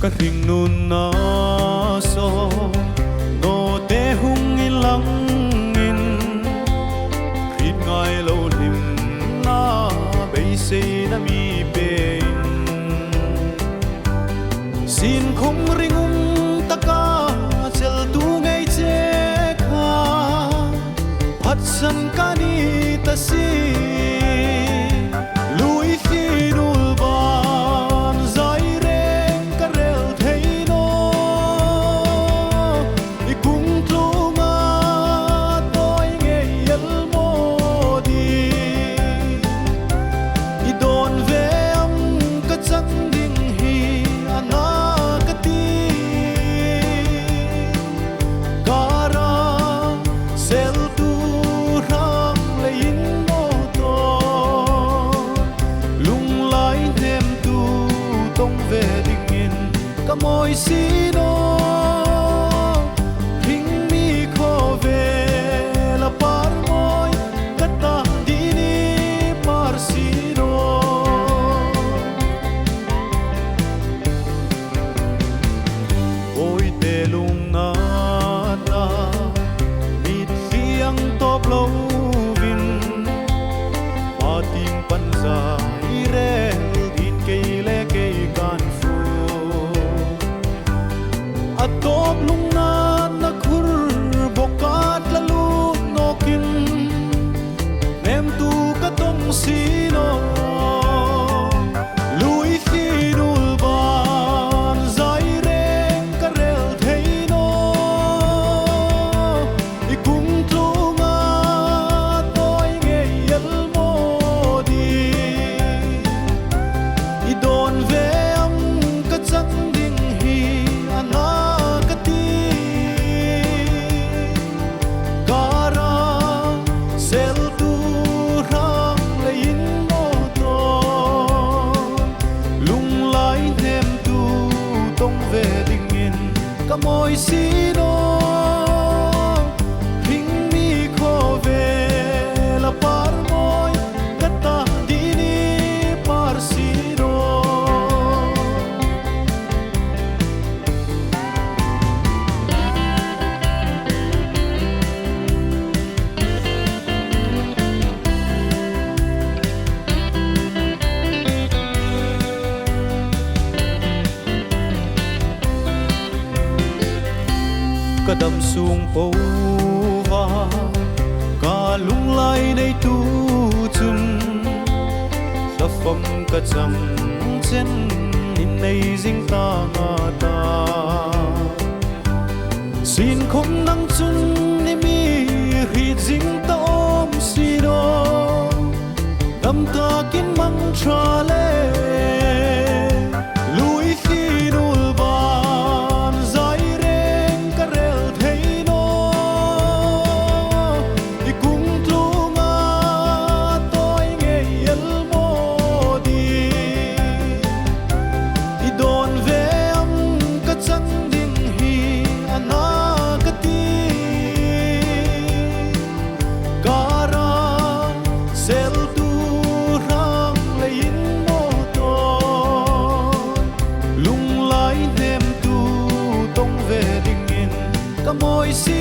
ka thing nun na so no te hung in lang in khrit ngai lo lim na bei se na mi pe sin khom ringum taka chel tu ngai che kha phat san ka ni ta si lui khi dul ban zai reng ka rel thei no I kung tu ma toi nge yel mo di I don ve am ka chak ding hi ana ka ti kara sel tu rang le in mo to lung lai them tu tong ve ding in ka moi si no ring mi kho ve la par moi ka ta di ni par si no ôi te lung na ta mit fiang top lo vin ma ting pan za I re dit ke le ke kan fu a top lung na na khur bokat la lu no kin nem tu ka tong si no lui khi dul ban zai reng ka rel thei no I kung tu ma toi nge yel mo di I don ve am ka chak ding hi ana ka ti kara sel tu rang le in mo to lung lai them tu tong ve ding in ka moi si no ring mi kho ve la par moi ka ta di ni par si no ka dam sung po va ka lung lai nei tu chun la fam ka chang chen in nei jing ta nga ta sin khom nang chun ni mi ri jing ta om si do dam ta kin mang tra le lui khi dul ban zai reng ka rel thei no I kung tu ma toi nge yel mo di I don ve am ka chak ding hi ana ka ti kara sel tu rang le in mo to lung lai them tu tong ve ding in ka moi si